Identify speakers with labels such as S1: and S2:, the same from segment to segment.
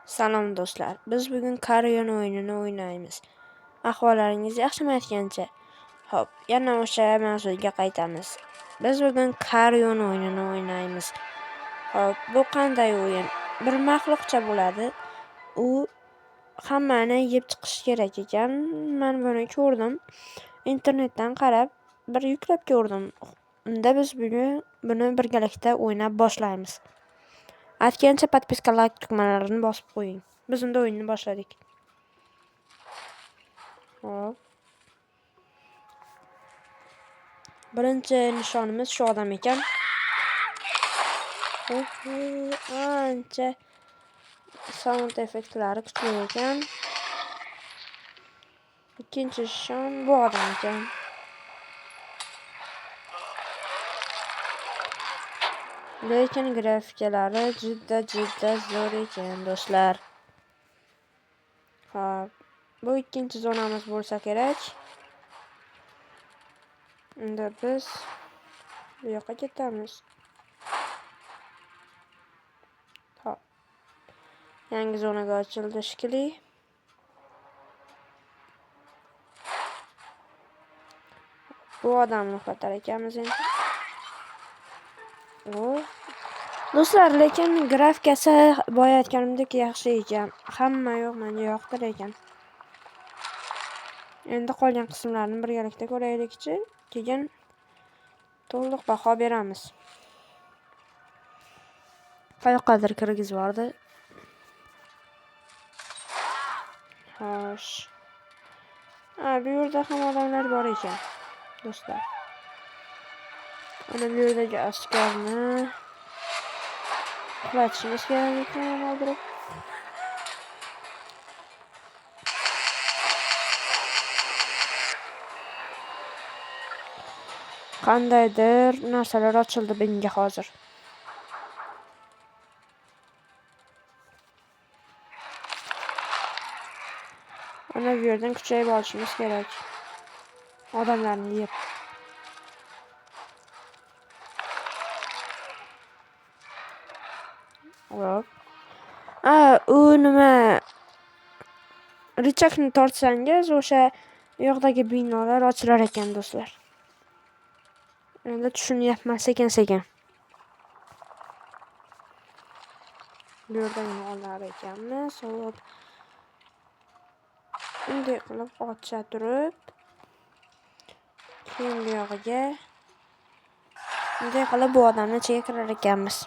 S1: Salom do'stlar, biz bugun Carrion o'yinini o'ynaymiz. Ahvollaringiz yaxshimi aytgancha? Xo'p, yana o'sha mavzuga qaytamiz. Biz bugun Carrion o'yinini o'ynaymiz. Xo'p, bu qanday o'yin? Bir maxluqcha bo'ladi. U hammani yeb chiqishi kerak ekan. Men buni ko'rdim. Internetdan qarab, bir yuklab ko'rdim. Unda biz buni birgalikda o'ynab boshlaymiz. Aytgancha podpiska like tugmalarini bosib qo'ying. Biz unda o'yinni boshladik. Hop. Birinchi nishonimiz shu odam ekan. Ancha sound effektlari kuchli ekan. Ikkinchi nishon bu odam ekan. Lekin grafikalari juda zo'r ekan do'stlar. Hop. Bu ikkinchi zonamiz bo'lsa kerak. Unda biz bu yoqqa ketamiz. Hop. Yangi zonaga ochildi shekilli. Bu odamni uxlatar ekanmiz endi. Do'stlar, lekin grafikasi boya aytganimdek yaxshi ekan. Hamma yo'q, menga yoqdi lekin. Endi qolgan qismlarni birgalikda ko'raylikchi, keyin to'liq baho beramiz. Qayoqqadir kirgizib yubordi. Xo'sh. Bu yerda ham odamlar bor ekan, do'stlar. Ana bu yerdagi askarni uxlatishimiz kerak ekan, o'ldirib. Qandaydir narsalar ochildi menga hozir. Ana bu yerdan kuchayib olishimiz kerak. Odamlarni yeb. Hop. U nima? Richakni tortsangiz, o'sha yoqdagi binolar ochilar ekan, do'stlar. Endi tushunyapman sekin-sekin. Bu yerdan olar ekanmiz. Hop. Bunday qilib ocha turib, keyin bu yog'iga bunday qilib bu odamni ichiga kirar ekanmiz.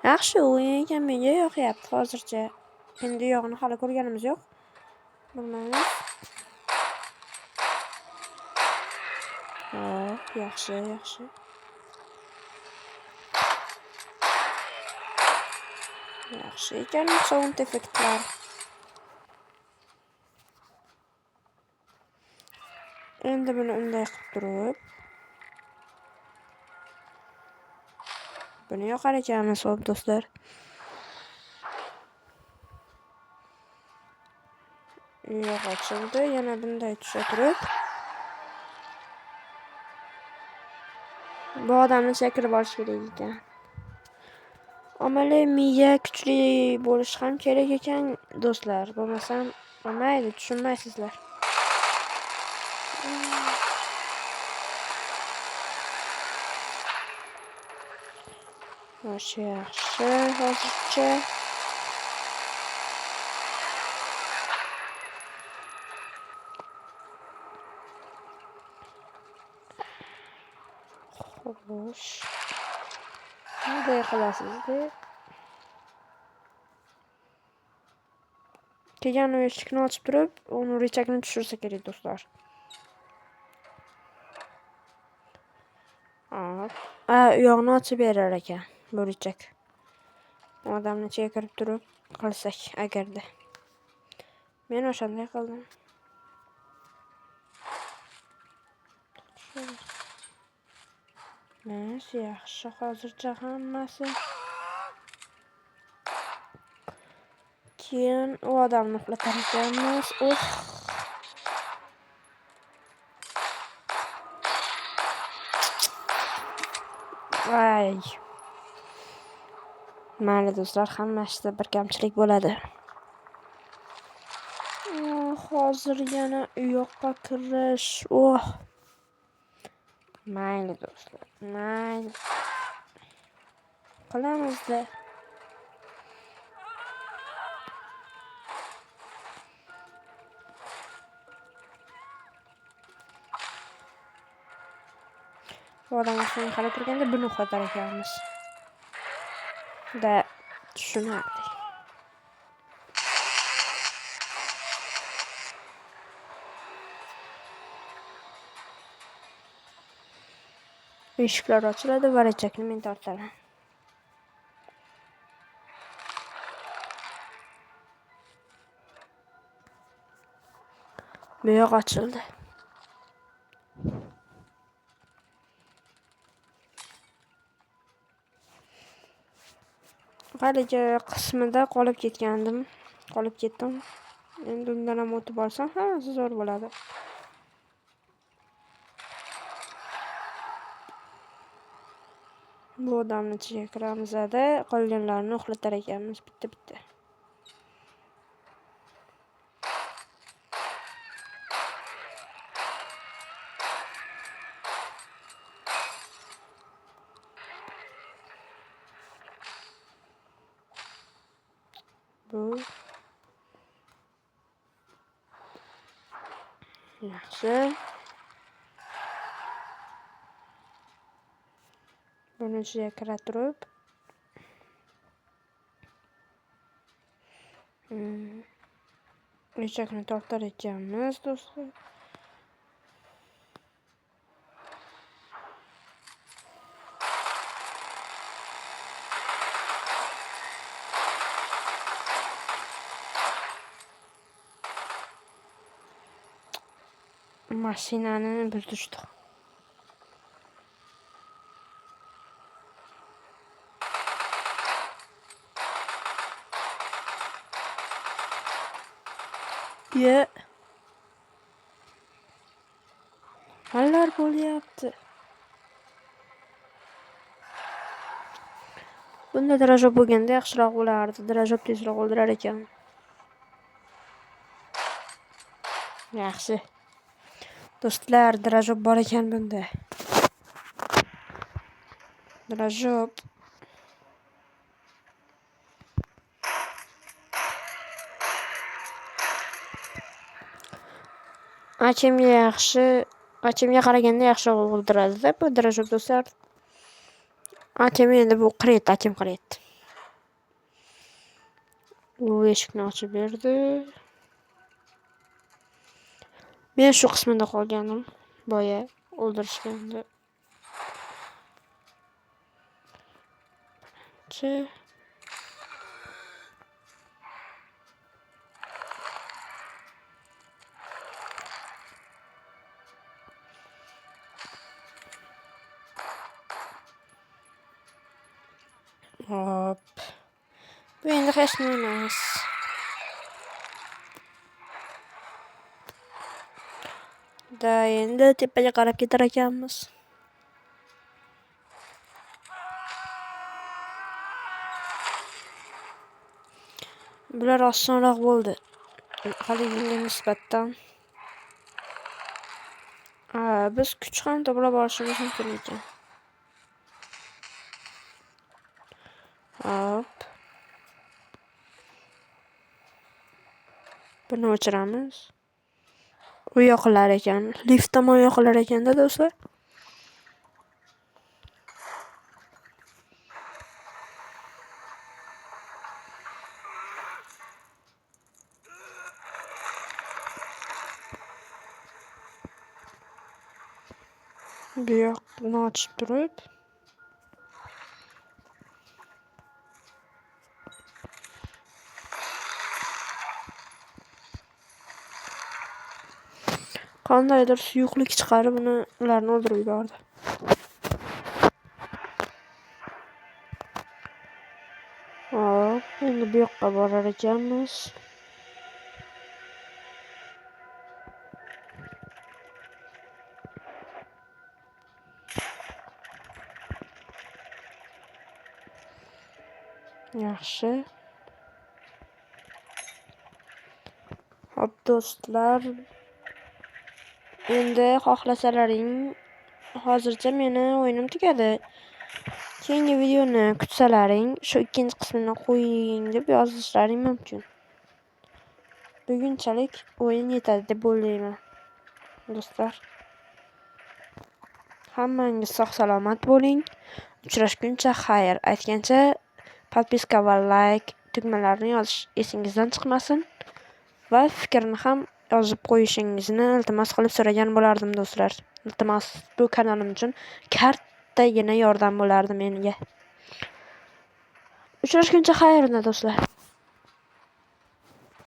S1: Yaxshi o'yin ekan, menga yoqyapti hozircha. Endi yog'ini hali ko'rganimiz yo'q. Bilmaymiz. Hop, yaxshi. Yaxshi ekan sound effektlar. Endi buni unday qilib turib, buni yoqar ekanmiz, hop do'stlar. Yo'q, ochildi. Yana bunday tusha turib, bu odamni chakirib olish kerak ekan. Amaliy miya kuchli bo'lish ham kerak ekan, do'stlar. Bo'lmasam bo'lmaydi, tushunmaysizlar. Yaxshi, hozircha. Xo'sh. Bunday qilasiz-da. Keyin u eshikni ochib turib, uni richakni tushirsa kerak, do'stlar. Hop. U yoqni ochib berar ekan, bu richak. Odamni ichiga kirib turib qilsak agarda. Men o'shanday qildim. Yaxshi, hozircha hammasi. Keyin u odamni uxlatar ekanmiz. Voy. Mayli do'stlar, hamma ishda bir kamchilik bo'ladi. Hozir yana u yoqqa kirish. Mayli do'stlar, mayli. Qilamiz-da. Odam shuni qarab turganda buni uxlatar ekanmiz. Da tushunardik. Eshiklar ochiladi, varachakni men tortaman. Bu yoq ochildi. Haligi qismida qolib ketdim. Endi undan ham o'tib olsam hammasi zo'r bo'ladi. Bu odamni ichiga kiramiz-da, qolganlarni uxlatar ekanmiz bitta-bitta. Bu yaxshi. Buni ichiga kira turib eshakni tortar ekanmiz do'stlar. Mashinani buzishdi. Nimalar bo'lyapti? Bunda dirajob bo'lganda yaxshiroq bo'lardi. Dirajob tezroq o'ldirar ekan. Yaxshi. Do'stlar, dirajob bor ekan bunda. Dirajob. Achimga qaraganda yaxshiroq o'ldiradi-da bu dirajob do'stlar. Achim endi bu achim qiret. U eshikni ochib berdi. Men shu qismida qolganim. Boya o'ldirishganda. Hop. Bu endi hech nima emas. Da endi tepaga qarab ketar ekanmiz. Bular osonroq bo'ldi. Haligiga nisbatan. Biz kuch ham to'plab olishimiz mumkin ekan. Hop. Buni o'chiramiz. U yoqlar ekan. Lift tomon yoqlar ekanda do'stlar. Bu yoqni ochib turib qandaydir suyuqlik chiqarib ularni o'ldirib yubordi. Hop, endi bu yoqqa borar ekanmiz. Yaxshi. Hop do'stlar, endi xohlasalaring hozircha meni o'yinim tugadi. Keyingi videoni kutsalaring, shu ikkinchi qismini qo'ying deb yozishlaring mumkin. Bugunchalik o'yin yetadi deb o'ylayman. Do'stlar, hammangiz sog' salomat bo'ling. Uchrashguncha xayr. Aytgancha podpiska va like tugmalarini yozish esingizdan chiqmasin va fikrni ham yozib qo'yishingizni iltimos qilib so'ragan bo'lardim do'stlar. Iltimos, bu kanalim uchun kattagina yordam bo'lardi menga. Uchrashguncha xayrna do'stlar.